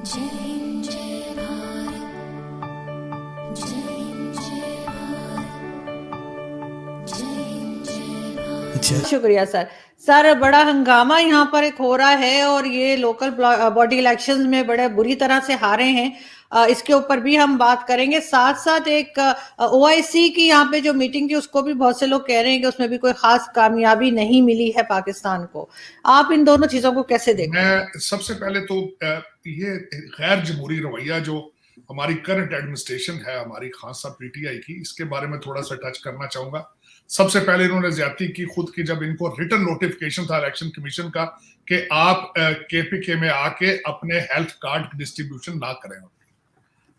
जय हिंद जय भारत, जय हिंद जय भारत, जय हिंद जय भारत। शुक्रिया सर। सर, बड़ा हंगामा यहाँ पर एक हो रहा है और ये लोकल बॉडी इलेक्शंस में बड़े बुरी तरह से हारे हैं। इसके ऊपर भी हम बात करेंगे। साथ साथ एक ओआईसी की यहाँ पे जो मीटिंग थी उसको भी बहुत से लोग कह रहे हैं कि उसमें भी कोई खास कामयाबी नहीं मिली है पाकिस्तान को। आप इन दोनों चीजों को कैसे देखते हैं? मैं सबसे पहले तो ये गैर जमहूरी रवैया जो हमारी करंट एडमिनिस्ट्रेशन है, हमारी खास साहब पीटीआई की, इसके बारे में थोड़ा सा टच करना चाहूंगा। सबसे पहले इन्होंने ज्यादती की खुद की, जब इनको रिटर्न नोटिफिकेशन था इलेक्शन कमीशन का कि आप केपीके में आके अपने हेल्थ कार्ड डिस्ट्रीब्यूशन ना करें।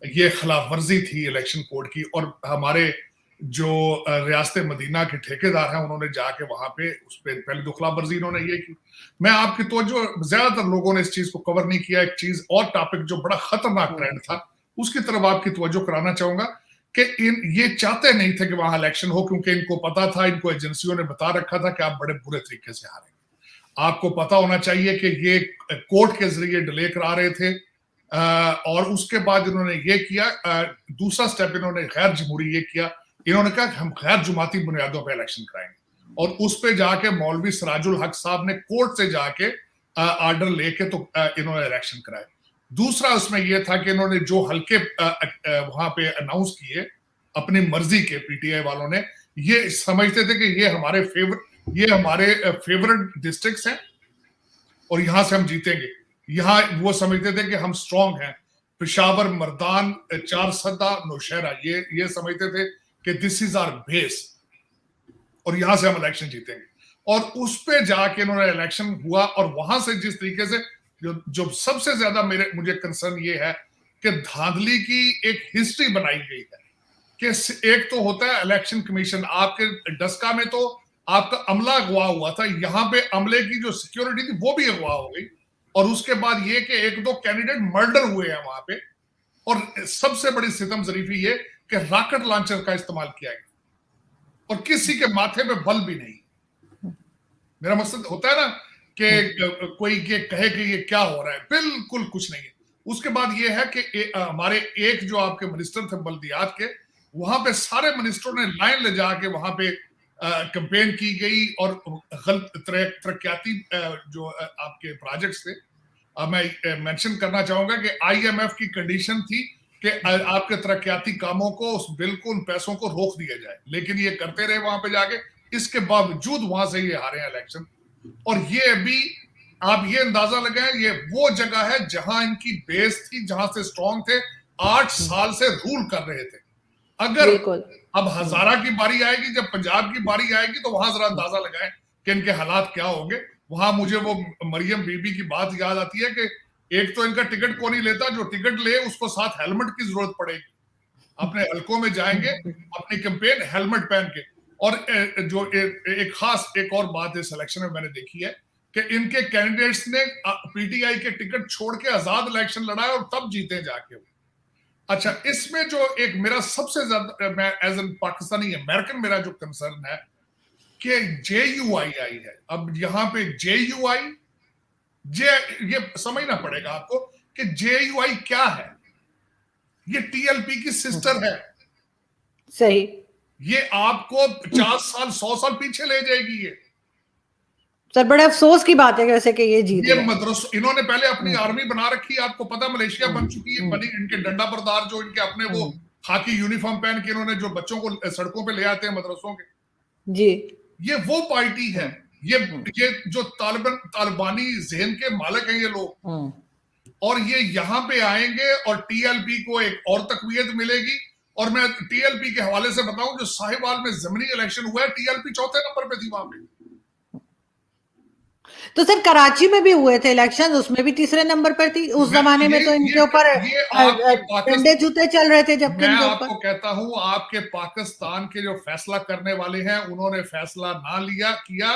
ये खिलाफ वर्जी थी इलेक्शन कोड की। और हमारे जो रियासत मदीना के ठेकेदार हैं उन्होंने जाके वहां पे उस पर पहले तो खिलाफ वर्जी इन्होंने ये की। मैं आपकी तवज्जो, ज्यादातर लोगों ने इस चीज को कवर नहीं किया। एक चीज और टॉपिक जो बड़ा खतरनाक ट्रेंड था उसकी तरफ आपकी तवज्जो कराना चाहूंगा कि ये चाहते नहीं थे कि वहां इलेक्शन हो, क्योंकि इनको पता था, इनको एजेंसियों ने बता रखा था कि आप बड़े बुरे तरीके से हारेंगे। आपको पता होना चाहिए कि ये कोर्ट के जरिए डिले करा रहे थे। और उसके बाद इन्होंने ये किया, दूसरा स्टेप इन्होंने गैर जमहूरी ये किया। इन्होंने कहा कि हम गैर जुमाती बुनियादों पर इलेक्शन कराएंगे, और उस पे जाके मौलवी सिराजुल हक साहब ने कोर्ट से जाके ऑर्डर लेके तो इन्होंने इलेक्शन कराए। दूसरा उसमें यह था कि इन्होंने जो हल्के वहां पे अनाउंस किए अपनी मर्जी के, पीटीआई वालों ने ये समझते थे कि ये हमारे फेवरेट डिस्ट्रिक्ट्स हैं और यहां से हम जीतेंगे। यहाँ वो समझते थे कि हम स्ट्रांग हैं। पेशावर, मर्दान, चारसदा, नौशहरा, ये समझते थे कि दिस इज आवर बेस और यहां से हम इलेक्शन जीतेंगे। और उस पे जाके इन्होंने इलेक्शन हुआ, और वहां से जिस तरीके से जो सबसे ज्यादा मुझे कंसर्न ये है कि धांधली की एक हिस्ट्री बनाई गई है। कि एक तो होता है इलेक्शन कमीशन, आपके डस्का में तो आपका अमला अगवा हुआ था, यहाँ पे अमले की जो सिक्योरिटी थी वो भी अगवा हो गई। और उसके बाद ये कि एक दो कैंडिडेट मर्डर हुए हैं वहां पे। और सबसे बड़ी सितम जरीफी ये कि रॉकेट लॉन्चर का इस्तेमाल किया गया और किसी के माथे पे बल भी नहीं। मेरा मकसद होता है ना कि कोई ये कहे कि ये क्या हो रहा है, बिल्कुल कुछ नहीं है। उसके बाद ये है कि हमारे एक जो आपके मिनिस्टर थे बल्दियात के, वहां पे सारे मिनिस्टरों ने लाइन ले जाके वहां पे कैंपेन की गई और तरक्याती जो आपके प्रोजेक्ट्स थे। मैं मेंशन करना चाहूंगा कि आईएमएफ की कंडीशन थी कि आपके तरक्याती कामों को, उस बिल को, उन पैसों को रोक दिया जाए, लेकिन ये करते रहे वहां पे जाके। इसके बावजूद वहां से ये हारे इलेक्शन। और ये अभी आप ये अंदाजा लगाएं, ये वो जगह है जहां इनकी बेस थी, जहां से स्ट्रांग थे, 8 साल से रूल कर रहे थे। अगर अब हजारा की बारी आएगी, जब पंजाब की बारी आएगी, तो वहां जरा अंदाजा लगाएं कि इनके हालात क्या होंगे। वहां मुझे वो मरियम बीबी की बात याद आती है कि एक तो इनका टिकट कौन नहीं लेता, जो टिकट ले उसको साथ हेलमेट की जरूरत पड़ेगी। अपने हलकों में जाएंगे अपनी कैंपेन हेलमेट पहन के। और जो एक खास एक और बात इस इलेक्शन में मैंने देखी है कि इनके कैंडिडेट्स ने पीटीआई के टिकट छोड़ के आजाद इलेक्शन लड़ा है और तब जीते जाके। अच्छा, इसमें जो एक मेरा सबसे ज्यादा, मैं एज एन पाकिस्तानी अमेरिकन, मेरा जो कंसर्न है कि जेयूआई आई है। अब यहां पे जेयूआई, ये समझना पड़ेगा आपको कि जेयूआई क्या है। ये टीएलपी की सिस्टर है। सही। ये आपको 50 साल 100 साल पीछे ले जाएगी। ये सर, बड़े अफसोस की बात है वैसे कि ये जीत गए। मदरसों, इन्होंने पहले अपनी आर्मी बना रखी है, आपको पता, मलेशिया बन चुकी है, बनी। इनके डंडा बरदार जो इनके अपने वो खाकी यूनिफॉर्म पहन के इन्होंने जो बच्चों को सड़कों पे ले आते हैं मदरसों के, जी, ये वो पार्टी है। ये जो तालिबानी जहन के मालिक हैं ये लोग। और ये यहाँ पे आएंगे और टीएलपी को एक और तकवीयत मिलेगी। और मैं टीएलपी के हवाले से बताऊं, जो साहिवाल में जमीनी इलेक्शन हुआ है, टीएलपी चौथे नंबर पे थी वहां पे। तो सर कराची में भी हुए थे इलेक्शन, उसमें भी तीसरे नंबर पर थी। उस जमाने में तो इनके ऊपर डंडे जूते चल रहे थे, जबकि मैं इनके आपको कहता हूं, आपके पाकिस्तान के जो फैसला करने वाले हैं उन्होंने फैसला ना किया।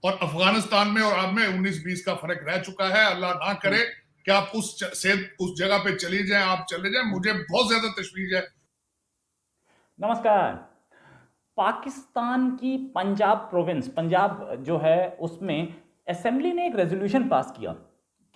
और अफगानिस्तान में और अब में 19-20 का फर्क रह चुका है। अल्लाह ना करे कि आप उस जगह पे चली जाएं, आप चले जाएं। मुझे बहुत ज्यादा तशवीश है। नमस्कार। पाकिस्तान की पंजाब प्रोविंस, पंजाब जो है, उसमें असेंबली ने एक रेजोल्यूशन पास किया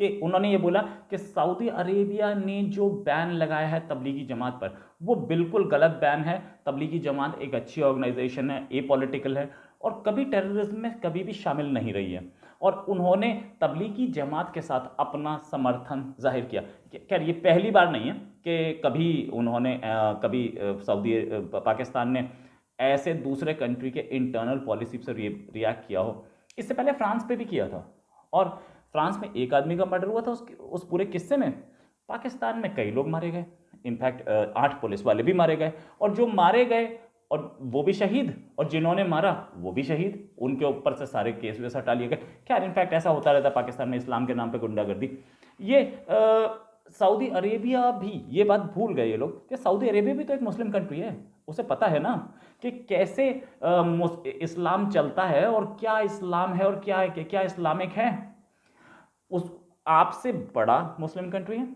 कि उन्होंने ये बोला कि सऊदी अरेबिया ने जो बैन लगाया है तबलीगी जमात पर वो बिल्कुल गलत बैन है। तबलीगी जमात एक अच्छी ऑर्गेनाइजेशन है, एपॉलिटिकल है और कभी टेररिज्म में कभी भी शामिल नहीं रही है। और उन्होंने तबलीगी जमात के साथ अपना समर्थन जाहिर किया। खैर ये पहली बार नहीं है कि कभी उन्होंने पाकिस्तान ने ऐसे दूसरे कंट्री के इंटरनल पॉलिसी से रिएक्ट किया हो। इससे पहले फ्रांस पे भी किया था और फ्रांस में एक आदमी का मर्डर हुआ था। उस पूरे किस्से में पाकिस्तान में कई लोग मारे गए, इनफैक्ट 8 पुलिस वाले भी मारे गए और जो मारे गए और वो भी शहीद और जिन्होंने मारा वो भी शहीद, उनके ऊपर से सारे केस वैसे हटा लिए गए। खैर इनफैक्ट ऐसा होता रहता है पाकिस्तान में, इस्लाम के नाम पे गुंडागर्दी। ये सऊदी अरेबिया भी ये बात भूल गए ये लोग कि सऊदी अरेबिया भी तो एक मुस्लिम कंट्री है। उसे पता है ना कि कैसे इस्लाम चलता है और क्या इस्लाम है और क्या इस्लामिक है। उस आपसे बड़ा मुस्लिम कंट्री है,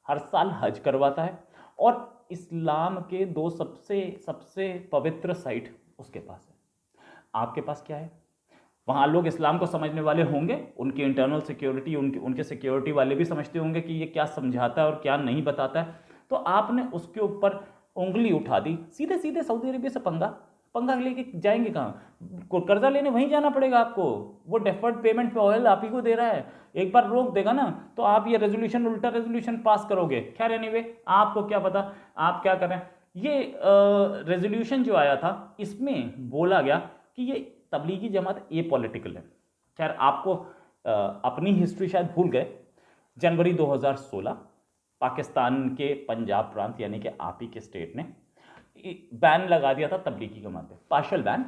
हर साल हज करवाता है और इस्लाम के 2 सबसे पवित्र साइट उसके पास है। आपके पास क्या है? वहाँ लोग इस्लाम को समझने वाले होंगे, उनकी इंटरनल सिक्योरिटी उनके सिक्योरिटी वाले भी समझते होंगे कि ये क्या समझाता है और क्या नहीं बताता है। तो आपने उसके ऊपर उंगली उठा दी, सीधे सीधे सऊदी अरेबिया से पंगा लेके जाएंगे कहाँ? कर्जा लेने वहीं जाना पड़ेगा आपको। वो डेफर्ड पेमेंट पे ऑयल आप ही को दे रहा है, एक बार रोक देगा ना तो आप ये रेजोल्यूशन उल्टा रेजोल्यूशन पास करोगे। खैर एनीवे आपको क्या पता आप क्या करें। ये रेजोल्यूशन जो आया था इसमें बोला गया कि ये तबलीगी जमात ये पॉलिटिकल है। खैर आपको अपनी हिस्ट्री शायद भूल गए। जनवरी 2016 पाकिस्तान के पंजाब प्रांत यानी कि आप ही के स्टेट ने बैन लगा दिया था तबलीगी जमात पे, पार्शियल बैन।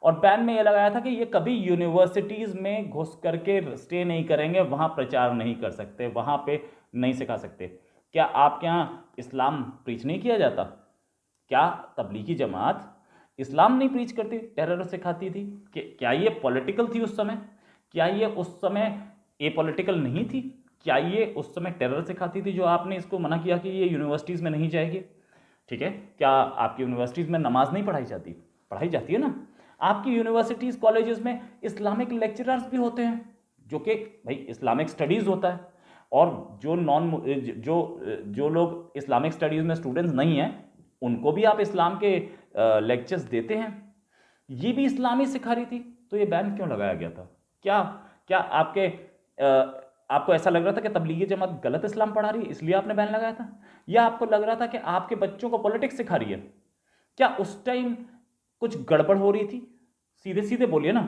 और बैन में ये लगाया था कि ये कभी यूनिवर्सिटीज़ में घुस करके स्टे नहीं करेंगे, वहाँ प्रचार नहीं कर सकते, वहाँ पे नहीं सिखा सकते। क्या आपके यहाँ इस्लाम प्रीच नहीं किया जाता? क्या तबलीगी जमात इस्लाम नहीं प्रीच करती, टेरर सिखाती थी? कि क्या ये पॉलिटिकल थी उस समय? क्या ये उस समय ए पॉलिटिकल नहीं थी? क्या ये उस समय टेरर सिखाती थी जो आपने इसको मना किया कि ये यूनिवर्सिटीज़ में नहीं जाएगी? ठीक है, क्या आपकी यूनिवर्सिटीज़ में नमाज नहीं पढ़ाई जाती? पढ़ाई जाती है ना। आपकी यूनिवर्सिटीज़ कॉलेजेस में इस्लामिक लेक्चरर्स भी होते हैं जो कि भाई इस्लामिक स्टडीज़ होता है। और जो लोग इस्लामिक स्टडीज़ में स्टूडेंट्स नहीं हैं उनको भी आप इस्लाम के लेक्चर्स देते हैं। ये भी इस्लामी सिखा रही थी, तो ये बैन क्यों लगाया गया था? क्या आपको ऐसा लग रहा था कि तबलीगी जमात गलत इस्लाम पढ़ा रही है इसलिए आपने बैन लगाया था? या आपको लग रहा था कि आपके बच्चों को पॉलिटिक्स सिखा रही है? क्या उस टाइम कुछ गड़बड़ हो रही थी? सीधे सीधे बोलिए ना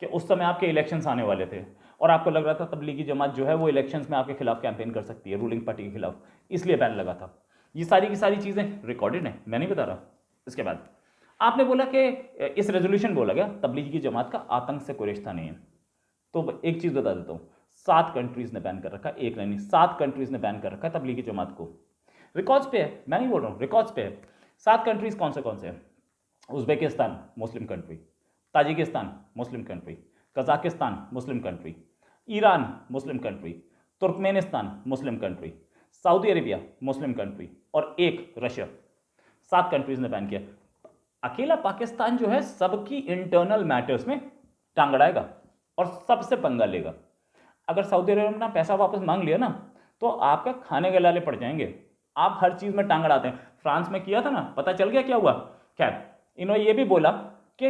कि उस समय आपके इलेक्शंस आने वाले थे और आपको लग रहा था तबलीगी जमात जो है वो इलेक्शंस में आपके खिलाफ कैंपेन कर सकती है, रूलिंग पार्टी के खिलाफ, इसलिए बैन लगा था। ये सारी की सारी चीज़ें रिकॉर्डेड हैं, मैं नहीं बता रहा। इसके बाद आपने बोला कि इस रेजोल्यूशन बोला गया तबलीगी जमात का आतंक से कोई रिश्ता नहीं है। तो एक चीज़ बता देता हूँ, 7 कंट्रीज़ ने बैन कर रखा है, एक नहीं 7 कंट्रीज़ ने बैन कर रखा है तबलीगी जमात को। रिकॉर्ड्स पे है, मैं नहीं बोल रहा हूँ, रिकॉर्ड्स पे है। 7 कंट्रीज़ कौन से हैं? Uzbekistan Muslim country, Tajikistan Muslim country, Kazakhstan Muslim country, Iran Muslim country, Turkmenistan Muslim country, Saudi Arabia Muslim country और एक रशिया। 7 कंट्रीज़ ने बैन किया। अकेला पाकिस्तान जो है सबकी इंटरनल मैटर्स में टांग अड़ाएगा और सबसे पंगा लेगा। अगर सऊदी अरेबिया ने पैसा वापस मांग लिया ना तो आपका खाने के लाले पड़ जाएंगे। आप हर चीज़ में टांग अड़ाते हैं। फ्रांस में किया था ना, पता चल गया क्या हुआ। खैर इन्होंने ये भी बोला कि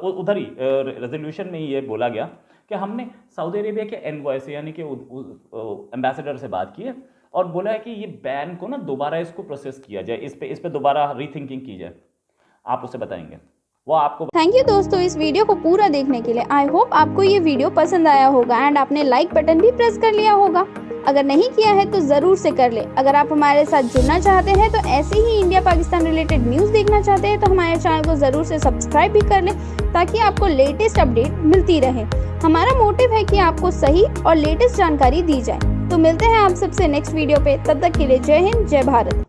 उधर ही रेजोल्यूशन में ये बोला गया कि हमने सऊदी अरेबिया के एनवॉय से यानी कि एम्बेसडर से बात की है और बोला है कि ये बैन को ना दोबारा इसको प्रोसेस किया जाए, इस पे दोबारा रीथिंकिंग की जाए। आप उसे बताएंगे, वो आपको। थैंक यू दोस्तों इस वीडियो को पूरा देखने के लिए। आई होप आपको ये वीडियो पसंद आया होगा एंड आपने लाइक बटन भी प्रेस कर लिया होगा। अगर नहीं किया है तो जरूर से कर ले। अगर आप हमारे साथ जुड़ना चाहते हैं तो ऐसे ही इंडिया पाकिस्तान रिलेटेड न्यूज़ देखना चाहते हैं तो हमारे चैनल को जरूर से सब्सक्राइब भी कर ले ताकि आपको लेटेस्ट अपडेट मिलती रहे। हमारा मोटिव है कि आपको सही और लेटेस्ट जानकारी दी जाए। तो मिलते हैं आप सबसे नेक्स्ट वीडियो पे, तब तक के लिए जय हिंद, जय भारत।